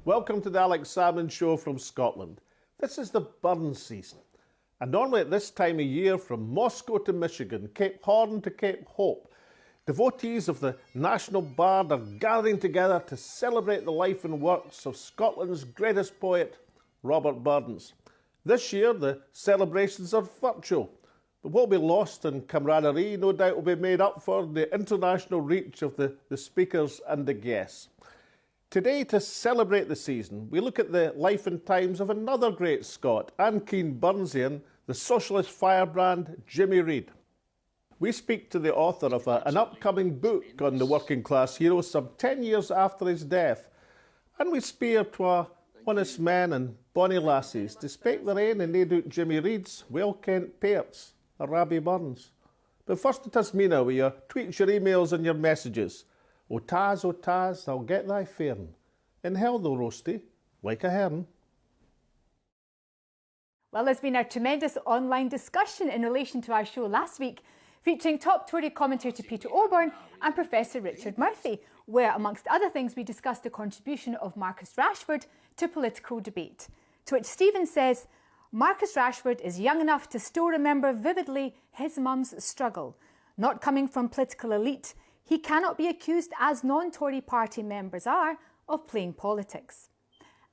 Welcome to the Alex Salmond Show from Scotland. This is the burn season. And normally at this time of year, from Moscow to Michigan, Cape Horn to Cape Hope, devotees of the National Bard are gathering together to celebrate the life and works of Scotland's greatest poet, Robert Burns. This year, the celebrations are virtual, but what will be lost in camaraderie no doubt will be made up for the international reach of the speakers and the guests. Today, to celebrate the season, we look at the life and times of another great Scot and keen Burnsian, the socialist firebrand Jimmy REID. We speak to the author of an upcoming book on the working class hero some 10 years after his death, and we speer twa honest men and bonny lassies to speak their ain and nae doot Jimmy REID's well-kent pairts, a Rabbie Burns. But first it is me now with your tweets, your emails and your messages. O Taz, thou get thy fairn. In hell they'll roast thee, like a hern. Well, there's been a tremendous online discussion in relation to our show last week, featuring top Tory commentator Peter Oborne and Professor Richard Murphy, where, amongst other things, we discussed the contribution of Marcus Rashford to political debate. To which Stephen says, Marcus Rashford is young enough to still remember vividly his mum's struggle. Not coming from political elite, he cannot be accused, as non-Tory party members are, of playing politics.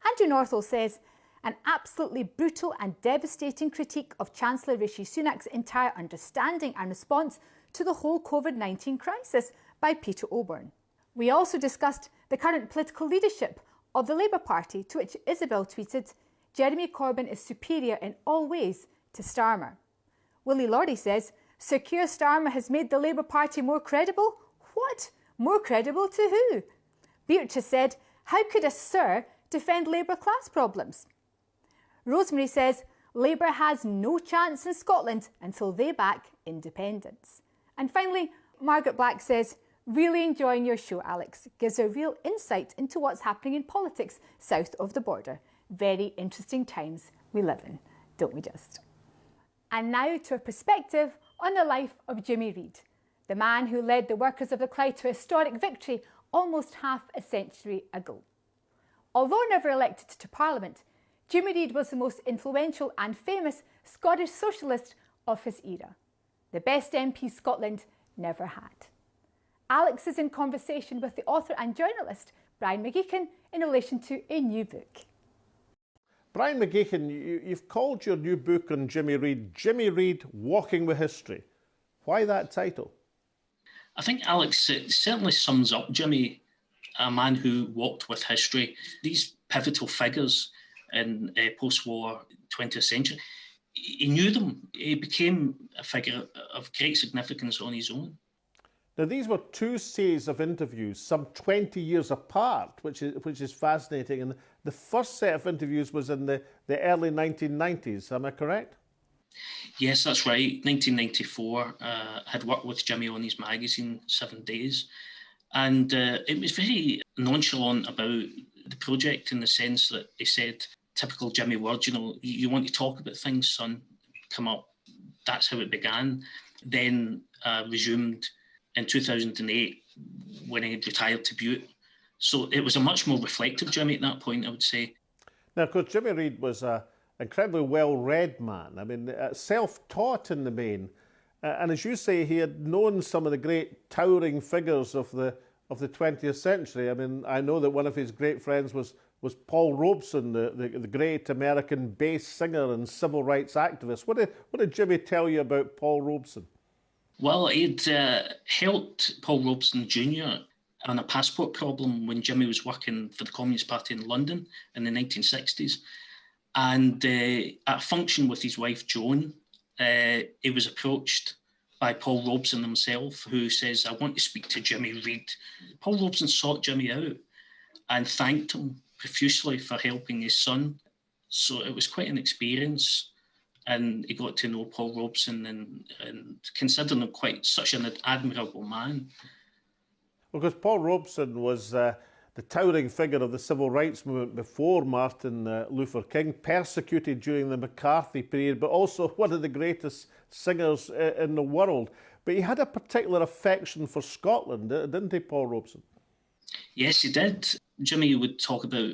Andrew Northall says, an absolutely brutal and devastating critique of Chancellor Rishi Sunak's entire understanding and response to the whole COVID-19 crisis by Peter Oborne. We also discussed the current political leadership of the Labour Party, to which Isabel tweeted, Jeremy Corbyn is superior in all ways to Starmer. Willie Lawrie says, Sir Keir Starmer has made the Labour Party more credible? What? More credible to who? Beatrice said, how could a Sir defend Labour class problems? Rosemary says, Labour has no chance in Scotland until they back independence. And finally, Margaret Black says, really enjoying your show, Alex. Gives a real insight into what's happening in politics south of the border. Very interesting times we live in, don't we just? And now to a perspective on the life of Jimmy REID, the man who led the workers of the Clyde to a historic victory almost half a century ago. Although never elected to Parliament, Jimmy REID was the most influential and famous Scottish socialist of his era. The best MP Scotland never had. Alex is in conversation with the author and journalist Brian McGeechan in relation to a new book. Brian McGeechan, you've called your new book on Jimmy REID, Walking with History. Why that title? I think, Alex, it certainly sums up Jimmy, a man who walked with history. These pivotal figures in post-war 20th century, he knew them. He became a figure of great significance on his own. Now, these were two series of interviews, some 20 years apart, which is fascinating. And the first set of interviews was in the early 1990s, am I correct? Yes, that's right. 1994, had worked with Jimmy on his magazine, 7 Days. And it was very nonchalant about the project in the sense that he said, typical Jimmy words, you want to talk about things, son, come up. That's how it began. Then resumed in 2008 when he retired to Butte. So it was a much more reflective Jimmy at that point, I would say. Now, of course, Jimmy REID was an incredibly well-read man. I mean, self-taught in the main. And as you say, he had known some of the great towering figures of the 20th century. I mean, I know that one of his great friends was Paul Robeson, the great American bass singer and civil rights activist. What did Jimmy tell you about Paul Robeson? Well, he'd helped Paul Robeson Jr. on a passport problem when Jimmy was working for the Communist Party in London in the 1960s. And at a function with his wife, Joan, he was approached by Paul Robeson himself, who says, I want to speak to Jimmy REID. Paul Robeson sought Jimmy out and thanked him profusely for helping his son. So it was quite an experience. And he got to know Paul Robeson and considered him quite such an admirable man. Well, because Paul Robeson was the towering figure of the civil rights movement before Martin Luther King, persecuted during the McCarthy period, but also one of the greatest singers in the world. But he had a particular affection for Scotland, didn't he, Paul Robeson? Yes, he did. Jimmy would talk about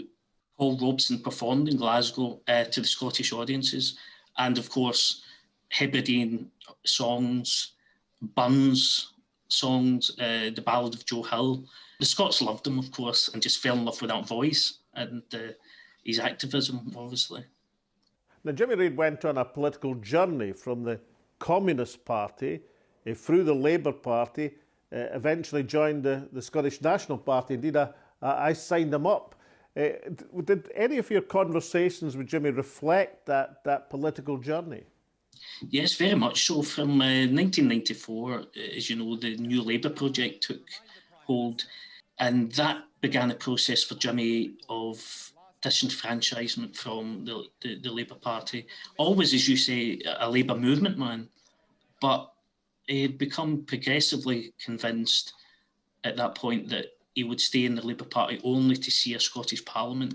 Paul Robeson performed in Glasgow to the Scottish audiences. And of course, Hebridean songs, Burns songs, the Ballad of Joe Hill. The Scots loved him, of course, and just fell in love with that voice and his activism, obviously. Now, Jimmy Reid went on a political journey from the Communist Party through the Labour Party, eventually joined the Scottish National Party. Indeed, I signed him up. Did any of your conversations with Jimmy reflect that political journey? Yes, very much so. From 1994, as you know, the New Labour project took hold, and that began a process for Jimmy of disenfranchisement from the Labour Party. Always, as you say, a Labour movement man, but he had become progressively convinced at that point that he would stay in the Labour Party only to see a Scottish Parliament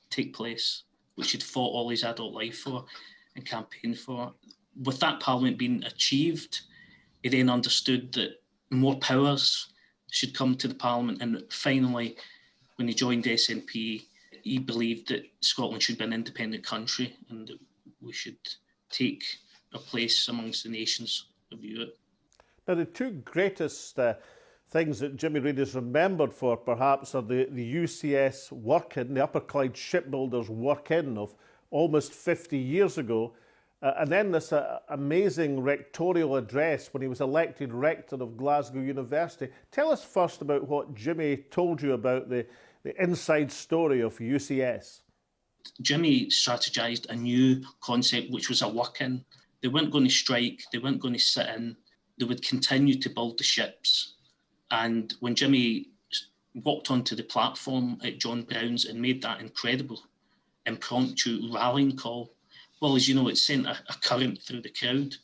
take place, which he'd fought all his adult life for and campaigned for. With that Parliament being achieved, he then understood that more powers should come to the Parliament. And finally, when he joined SNP, he believed that Scotland should be an independent country and that we should take a place amongst the nations of Europe. Now, the two greatest things that Jimmy Reid is remembered for, perhaps, are the UCS work-in, the Upper Clyde shipbuilders work-in of almost 50 years ago, and then this amazing rectorial address when he was elected rector of Glasgow University. Tell us first about what Jimmy told you about the inside story of UCS. Jimmy strategised a new concept, which was a work-in. They weren't going to strike, they weren't going to sit in, they would continue to build the ships. And when Jimmy walked onto the platform at John Brown's and made that incredible impromptu rallying call, well, as you know, it sent a current through the crowd.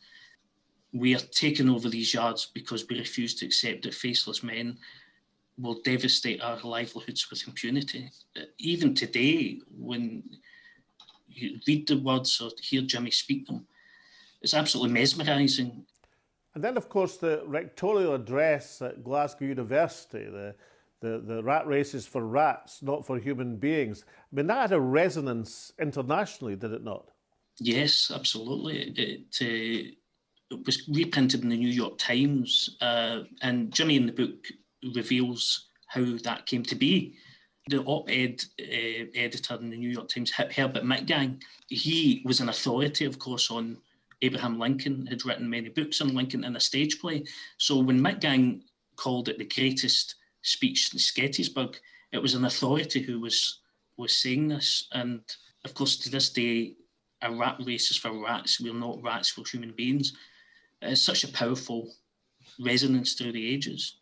We are taking over these yards because we refuse to accept that faceless men will devastate our livelihoods with impunity. Even today, when you read the words or hear Jimmy speak them, it's absolutely mesmerising. And then, of course, the rectorial address at Glasgow University, the rat races for rats, not for human beings. I mean, that had a resonance internationally, did it not? Yes, absolutely. It was reprinted in the New York Times, and Jimmy in the book reveals how that came to be. The op-ed editor in the New York Times, Herbert Mitgang, he was an authority, of course, on Abraham Lincoln, had written many books on Lincoln and a stage play. So when Mitgang called it the greatest speech in Gettysburg, it was an authority who was saying this. And of course, to this day, a rat race is for rats. We're not rats, we're human beings. It's such a powerful resonance through the ages.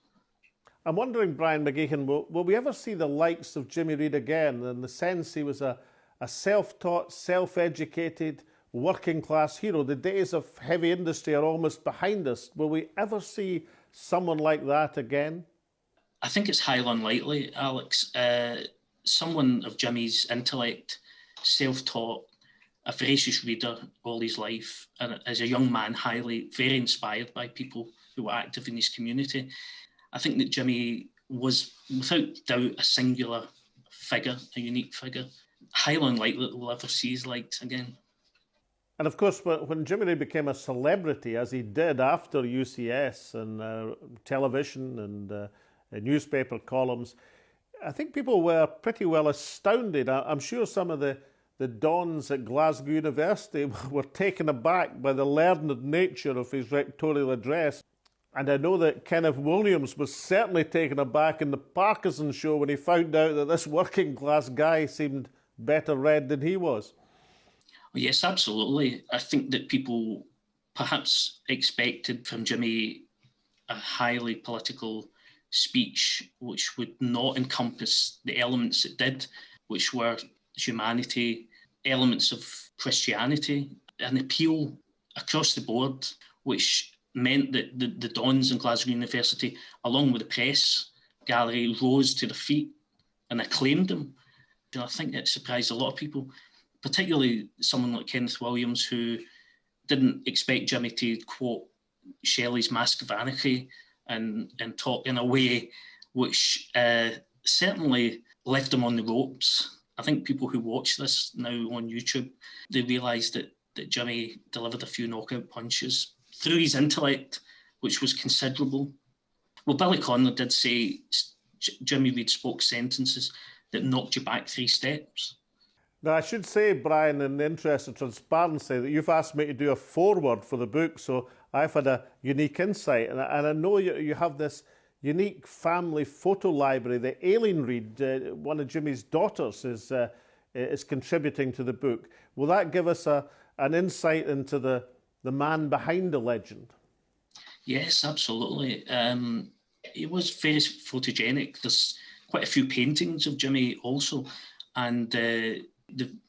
I'm wondering, Brian McGeechan, will we ever see the likes of Jimmy Reid again, in the sense he was a self-taught, self-educated, working-class hero? The days of heavy industry are almost behind us. Will we ever see someone like that again? I think it's highly unlikely, Alex. Someone of Jimmy's intellect, self-taught, a voracious reader all his life, and as a young man, very inspired by people who were active in his community. I think that Jimmy was, without doubt, a singular figure, a unique figure. Highly unlikely that we'll ever see his likes again. And of course, when Jimmy Reid became a celebrity, as he did after UCS and television and newspaper columns, I think people were pretty well astounded. I'm sure some of the dons at Glasgow University were taken aback by the learned nature of his rectorial address. And I know that Kenneth Williams was certainly taken aback in the Parkinson show when he found out that this working class guy seemed better read than he was. Yes, absolutely. I think that people perhaps expected from Jimmy a highly political speech which would not encompass the elements it did, which were humanity, elements of Christianity, an appeal across the board, which meant that the dons in Glasgow University, along with the press gallery, rose to their feet and acclaimed him. And I think it surprised a lot of people, particularly someone like Kenneth Williams, who didn't expect Jimmy to quote Shelley's Mask of Anarchy and talk in a way which certainly left him on the ropes. I think people who watch this now on YouTube, they realise that Jimmy delivered a few knockout punches through his intellect, which was considerable. Well, Billy Connolly did say Jimmy Reid spoke sentences that knocked you back 3 steps. Now, I should say, Brian, in the interest of transparency, that you've asked me to do a foreword for the book, so I've had a unique insight. And I know you have this unique family photo library that Aileen Reid, one of Jimmy's daughters, is contributing to the book. Will that give us an insight into the man behind the legend? Yes, absolutely. He was very photogenic. There's quite a few paintings of Jimmy also, and the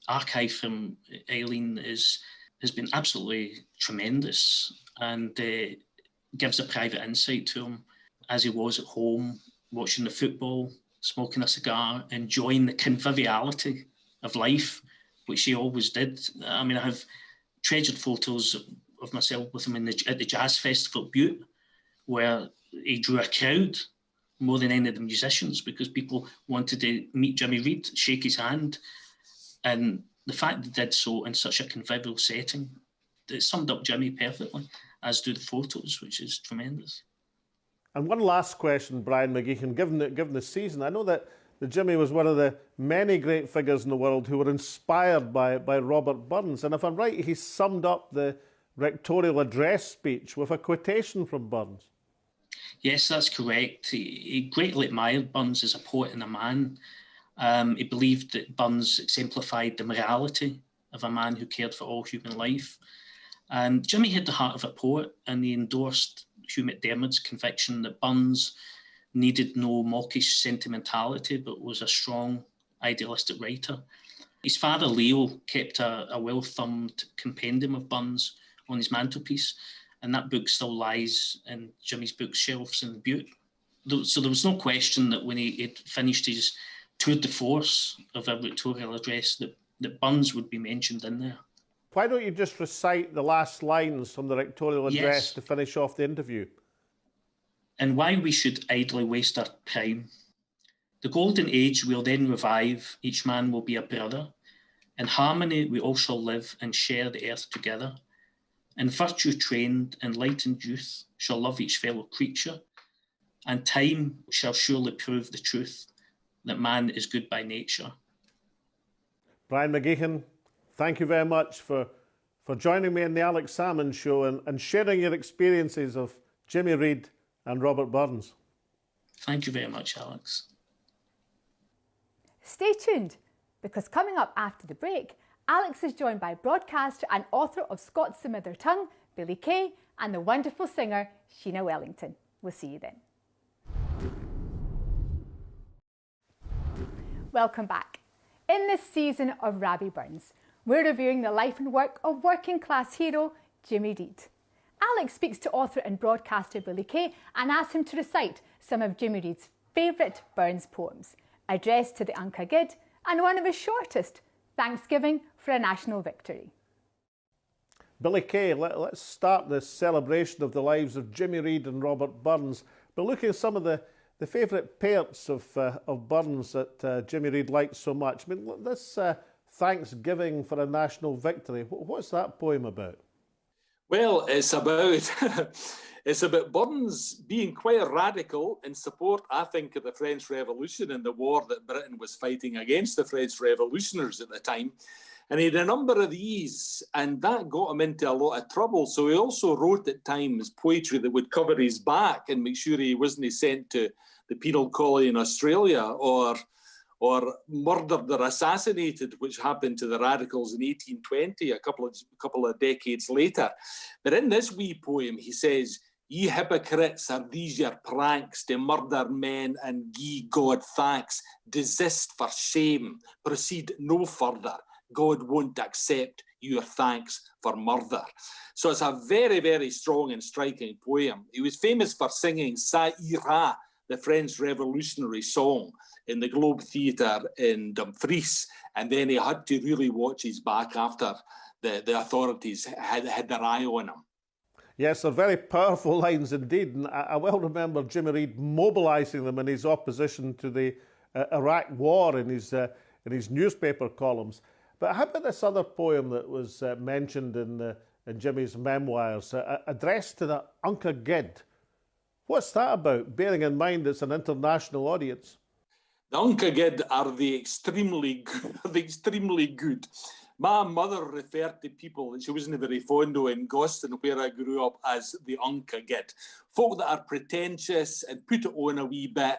archive from Aileen has been absolutely tremendous, and gives a private insight to him as he was at home, watching the football, smoking a cigar, enjoying the conviviality of life, which he always did. I mean, I have treasured photos of myself with him at the Jazz Festival at Butte, where he drew a crowd more than any of the musicians, because people wanted to meet Jimmy Reid, shake his hand. And the fact they did so in such a convivial setting, it summed up Jimmy perfectly, as do the photos, which is tremendous. And one last question, Brian McGeechan, given the season, I know that Jimmy was one of the many great figures in the world who were inspired by Robert Burns. And if I'm right, he summed up the rectorial address speech with a quotation from Burns. Yes, that's correct. He greatly admired Burns as a poet and a man. He believed that Burns exemplified the morality of a man who cared for all human life. And Jimmy had the heart of a poet, and he endorsed Hugh McDermott's conviction that Burns needed no mawkish sentimentality, but was a strong, idealistic writer. His father, Leo, kept a well-thumbed compendium of Burns on his mantelpiece, and that book still lies in Jimmy's bookshelves in Butte. So there was no question that when he had finished his tour de force of a rectorial address, that Burns would be mentioned in there. Why don't you just recite the last lines from the rectorial address to finish off the interview? And why we should idly waste our time. The golden age will then revive, each man will be a brother. In harmony we all shall live and share the earth together. In virtue trained, enlightened youth shall love each fellow creature, and time shall surely prove the truth that man is good by nature. Brian McGeechan, thank you very much for joining me in the Alex Salmond Show and sharing your experiences of Jimmy Reid and Robert Burns. Thank you very much, Alex. Stay tuned, because coming up after the break, Alex is joined by broadcaster and author of Scots the Mother Tongue, Billy Kay, and the wonderful singer, Sheena Wellington. We'll see you then. Welcome back. In this season of Rabbie Burns, we're reviewing the life and work of working class hero Jimmy Reid. Alex speaks to author and broadcaster Billy Kay and asks him to recite some of Jimmy Reid's favourite Burns poems, addressed to the Unca Gid, and one of his shortest, Thanksgiving for a National Victory. Billy Kay, let's start this celebration of the lives of Jimmy Reid and Robert Burns by looking at some of the favourite parts of Burns that Jimmy Reid liked so much. I mean, this Thanksgiving for a National Victory, what's that poem about? Well, it's about Burns being quite radical in support, I think, of the French Revolution and the war that Britain was fighting against the French revolutionaries at the time. And he had a number of these, and that got him into a lot of trouble. So he also wrote at times poetry that would cover his back and make sure he wasn't sent to the penal colony in Australia or murdered or assassinated, which happened to the radicals in 1820, a couple of decades later. But in this wee poem, he says, "Ye hypocrites, are these your pranks to murder men and gie God thanks? Desist for shame, proceed no further. God won't accept your thanks for murder." So it's a very, very strong and striking poem. He was famous for singing Ça ira, the French revolutionary song, in the Globe Theatre in Dumfries. And then he had to really watch his back after the authorities had their eye on him. Yes, they're very powerful lines indeed. And I well remember Jimmy Reid mobilising them in his opposition to the Iraq war in his in his newspaper columns. But how about this other poem that was mentioned in Jimmy's memoirs, addressed to the Unca Gid? What's that about, bearing in mind it's an international audience? The Unca Gid are the extremely good. My mother referred to people that she wasn't very fond of in Goston, where I grew up, as the Unca Gid. Folk that are pretentious and put it on a wee bit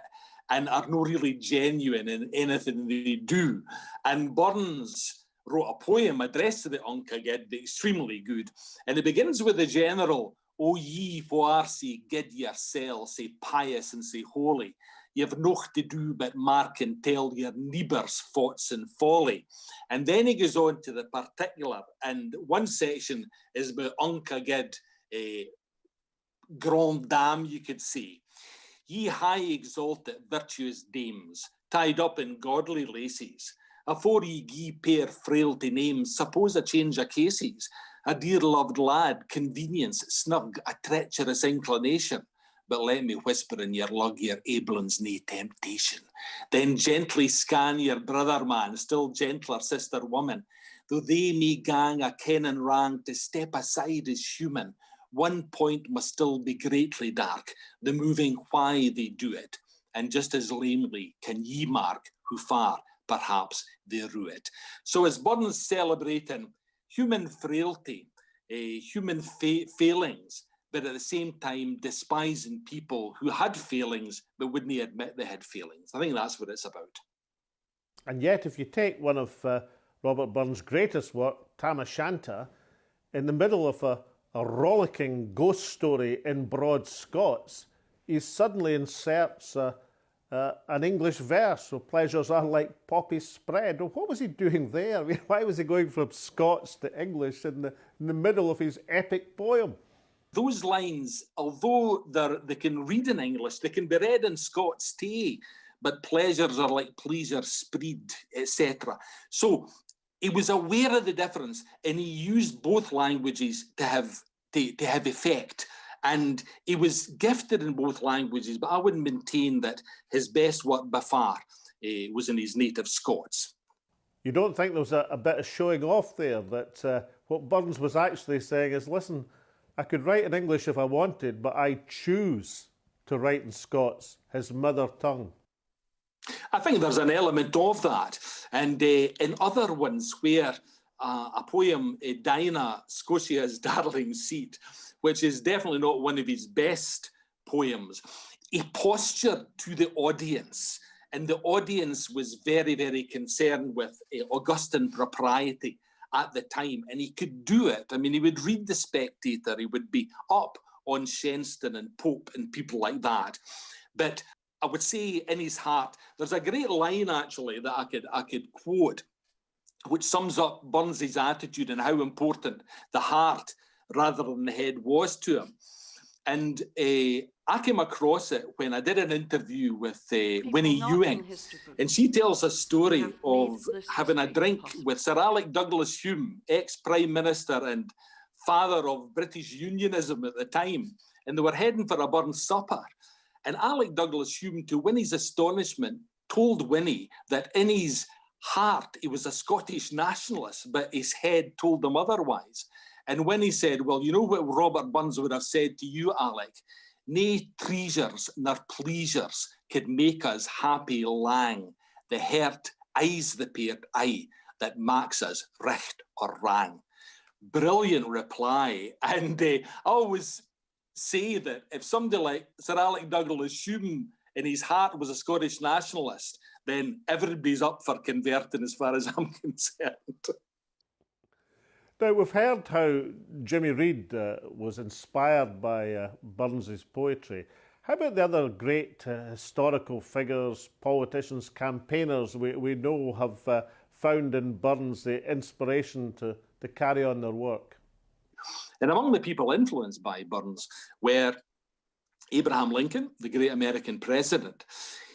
and are not really genuine in anything they do. And Burns wrote a poem addressed to the Unca Gid, the extremely good. And it begins with the general, "O ye who are sae gid yourselves, sae pious and sae holy, you've nought to do but mark and tell your neighbours' faults and folly." And then he goes on to the particular, and one section is about Unca Gid, grand dame, you could say. "Ye high exalted virtuous dames, tied up in godly laces, afore ye gie pair frailty names, suppose a change of cases, a dear loved lad, convenience, snug, a treacherous inclination. But let me whisper in your lug, your aiblins nae temptation. Then gently scan your brother man, still gentler sister woman. Though they may gang a ken and rang, to step aside is human. One point must still be greatly dark, the moving why they do it. And just as lamely can ye mark who far, perhaps, they rue it." So as Burns celebrating human frailty, human failings, but at the same time despising people who had failings but wouldn't admit they had failings. I think that's what it's about. And yet, if you take one of Robert Burns' greatest work, Tam O'Shanter, in the middle of a rollicking ghost story in broad Scots, he suddenly inserts an English verse, "So pleasures are like poppy spread." Well, what was he doing there? I mean, why was he going from Scots to English in the middle of his epic poem? Those lines, although they can read in English, they can be read in Scots too, but pleasures are like pleasure spread, etc. So he was aware of the difference, and he used both languages to have effect. And he was gifted in both languages, but I would maintain that his best work by far was in his native Scots. You don't think there was a bit of showing off there, that what Burns was actually saying is, listen, I could write in English if I wanted, but I choose to write in Scots, his mother tongue? I think there's an element of that. And in other ones where a poem, Dinah, Scotia's Darling Seat, which is definitely not one of his best poems, he postured to the audience. And the audience was very, very concerned with Augustan propriety at the time. And he could do it. I mean, he would read The Spectator. He would be up on Shenstone and Pope and people like that. But I would say in his heart, there's a great line actually that I could quote, which sums up Burns's attitude and how important the heart rather than the head was to him. And I came across it when I did an interview with Winnie Ewing, and she tells a story of having a drink with Sir Alec Douglas Hume, ex-Prime Minister and father of British Unionism at the time, and they were heading for a Burns supper. And Alec Douglas Hume, to Winnie's astonishment, told Winnie that in his heart he was a Scottish nationalist, but his head told him otherwise. And Winnie said, "Well, you know what Robert Burns would have said to you, Alec? Nae treasures nor pleasures could make us happy lang. The heart eyes the pair eye that makes us recht or wrang." Brilliant reply. And I always say that if somebody like Sir Alec Douglas Hume in his heart was a Scottish nationalist, then everybody's up for converting as far as I'm concerned. Now, we've heard how Jimmy Reid was inspired by Burns's poetry. How about the other great historical figures, politicians, campaigners we know have found in Burns the inspiration to carry on their work? And among the people influenced by Burns were Abraham Lincoln, the great American president.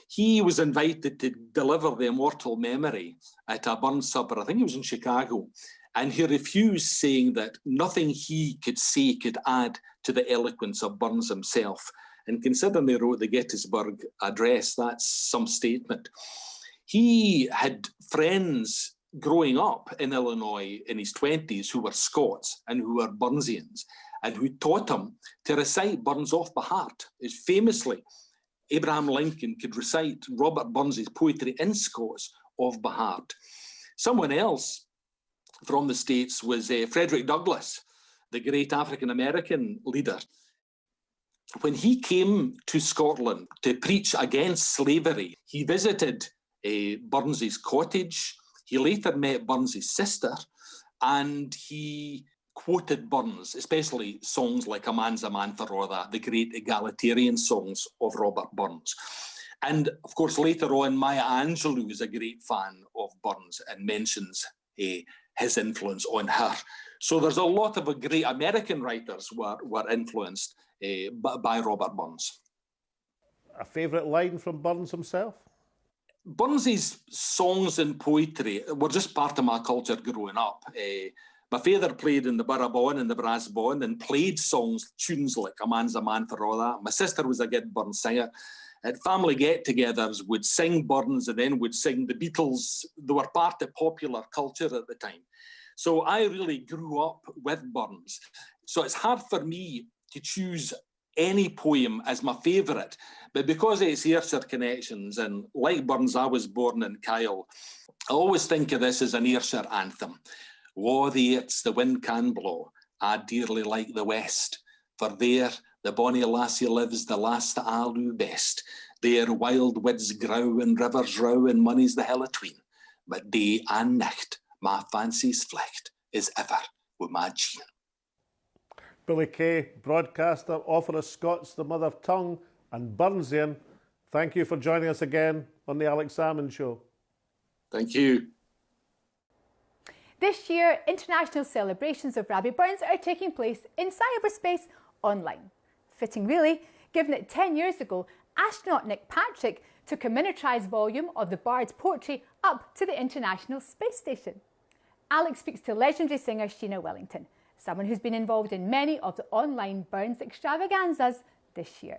He was invited to deliver the immortal memory at a Burns supper. I think he was in Chicago. And he refused, saying that nothing he could say could add to the eloquence of Burns himself. And considering they wrote the Gettysburg Address, that's some statement. He had friends growing up in Illinois in his 20s who were Scots and who were Burnsians, and who taught him to recite Burns off by heart. As famously, Abraham Lincoln could recite Robert Burns's poetry in Scots off by heart. Someone else from the States was Frederick Douglass, the great African-American leader. When he came to Scotland to preach against slavery, he visited Burns's cottage. He later met Burns's sister, and he quoted Burns, especially songs like A Man's a Man for All That, the great egalitarian songs of Robert Burns. And of course, later on, Maya Angelou is a great fan of Burns and mentions his influence on her. So there's a lot of great American writers were influenced by Robert Burns. A favourite line from Burns himself? Burns's songs and poetry were just part of my culture growing up. My father played in the barabon and the brass band and played tunes like A Man's a Man for All That. My sister was a good Burns singer. At family get-togethers, would sing Burns and then would sing the Beatles. They were part of popular culture at the time. So I really grew up with Burns. So it's hard for me to choose any poem as my favourite, but because of its Ayrshire connections, and like Burns, I was born in Kyle, I always think of this as an Ayrshire anthem. Wha the Airts the wind can blow, I dearly like the west, for there the bonny lassie lives, the lass that I loo best. There wild wids grow and rivers row and money's the hell atween, but day and nicht my fancy's flecht is ever with my Jean. Billy Kay, broadcaster, author of Scots, the mother tongue, and Burnsian, thank you for joining us again on the Alex Salmond Show. Thank you. This year, international celebrations of Rabbie Burns are taking place in cyberspace online. Fitting really, given that 10 years ago, astronaut Nick Patrick took a miniaturised volume of the Bard's poetry up to the International Space Station. Alex speaks to legendary singer Sheena Wellington, someone who's been involved in many of the online Burns extravaganzas this year.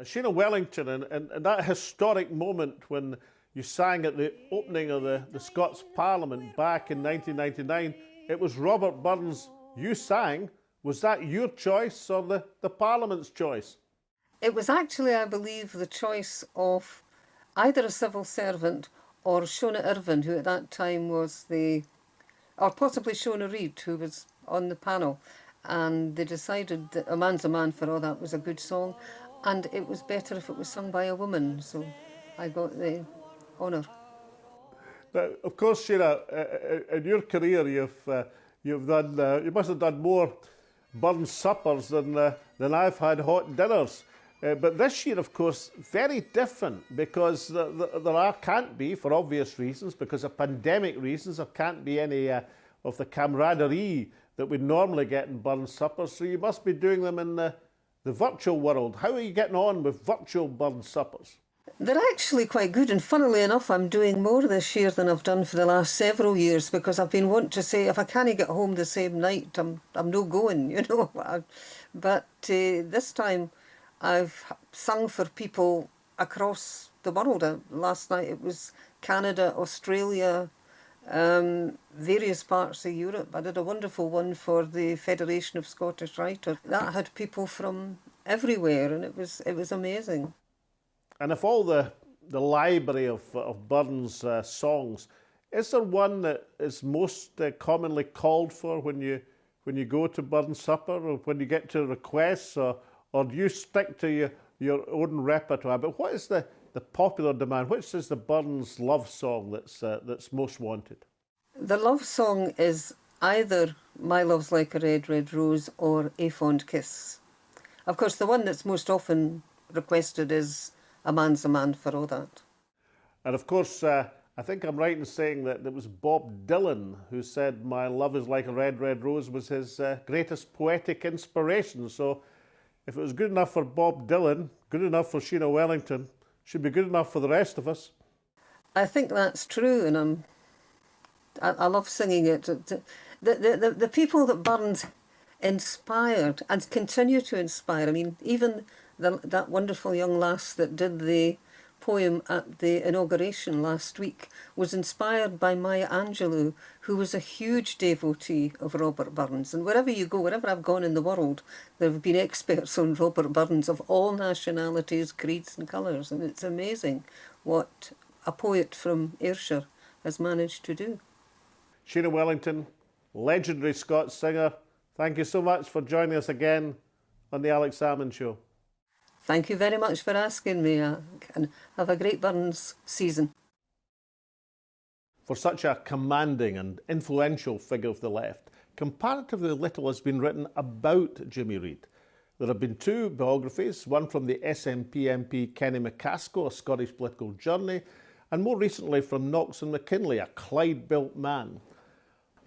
Sheena Wellington, and that historic moment when you sang at the opening of the Scots Parliament back in 1999, it was Robert Burns you sang. Was that your choice or the Parliament's choice? It was actually, I believe, the choice of either a civil servant or Shona Irvine, who at that time was or possibly Shona REID, who was on the panel. And they decided that A Man's a Man for All That was a good song, and it was better if it was sung by a woman. So I got the honour. Now, of course, Sheena, in your career, you've done you must have done more Burns suppers than I've had hot dinners. But this year, of course, very different because there can't be, for obvious reasons, because of pandemic reasons, there can't be any of the camaraderie that we normally get in Burns suppers. So you must be doing them in the virtual world. How are you getting on with virtual Burns suppers? They're actually quite good, and funnily enough, I'm doing more this year than I've done for the last several years, because I've been wanting to say, if I can't get home the same night, I'm no going, you know. But this time I've sung for people across the world. Last night it was Canada, Australia, various parts of Europe. I did a wonderful one for the Federation of Scottish Writers. That had people from everywhere, and it was amazing. And of all the library of Burns songs, is there one that is most commonly called for when you go to Burns supper, or when you get to requests, or do you stick to your own repertoire? But what is the popular demand? Which is the Burns love song that's most wanted? The love song is either My Love's Like a Red, Red Rose or A Fond Kiss. Of course, the one that's most often requested is A Man's a Man for All That. And of course, I think I'm right in saying that it was Bob Dylan who said My Love is Like a Red, Red Rose was his greatest poetic inspiration. So if it was good enough for Bob Dylan, good enough for Sheena Wellington, should be good enough for the rest of us. I think that's true, and I love singing it. The people that Burns inspired and continue to inspire. I mean, even that wonderful young lass that did the poem at the inauguration last week was inspired by Maya Angelou, who was a huge devotee of Robert Burns. And wherever you go, wherever I've gone in the world, there have been experts on Robert Burns of all nationalities, creeds and colours. And it's amazing what a poet from Ayrshire has managed to do. Sheena Wellington, legendary Scots singer, thank you so much for joining us again on the Alex Salmond Show. Thank you very much for asking me, and have a great Burns season. For such a commanding and influential figure of the left, comparatively little has been written about Jimmy Reid. There have been two biographies, one from the SNP MP Kenny McCaskill, A Scottish Political Journey, and more recently from Knox and McKinlay, A Clyde-Built Man.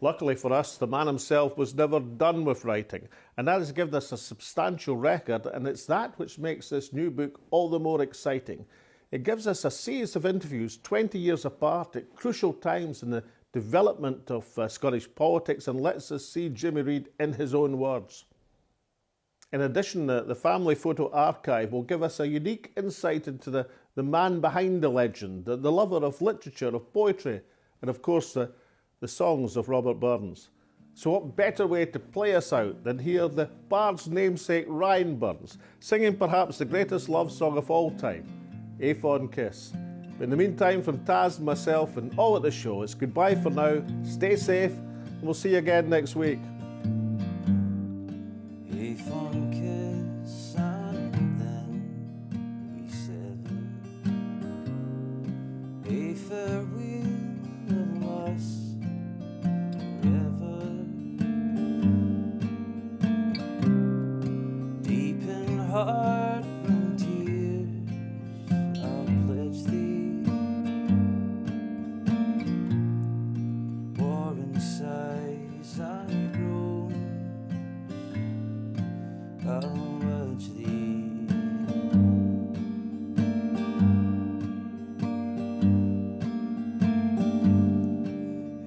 Luckily for us, the man himself was never done with writing, and that has given us a substantial record, and it's that which makes this new book all the more exciting. It gives us a series of interviews 20 years apart at crucial times in the development of Scottish politics, and lets us see Jimmy Reid in his own words. In addition, the family photo archive will give us a unique insight into the man behind the legend, the lover of literature, of poetry, and of course the songs of Robert Burns. So what better way to play us out than hear the bard's namesake Ryan Burns singing perhaps the greatest love song of all time, A Fond Kiss. But in the meantime, from Taz, myself and all at the show, it's goodbye for now, stay safe, and we'll see you again next week. A fond kiss and then we sever. A farewell of us forever. Deep in heart and tears I'll pledge thee. War in sighs and groans I'll urge thee.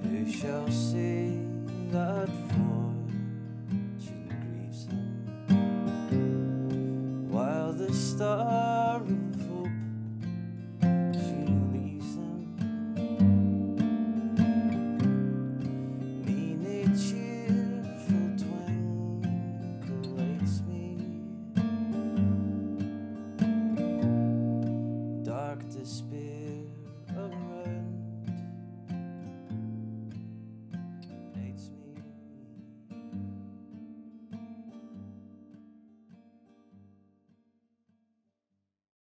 Who shall say that fortune grieves him while the star of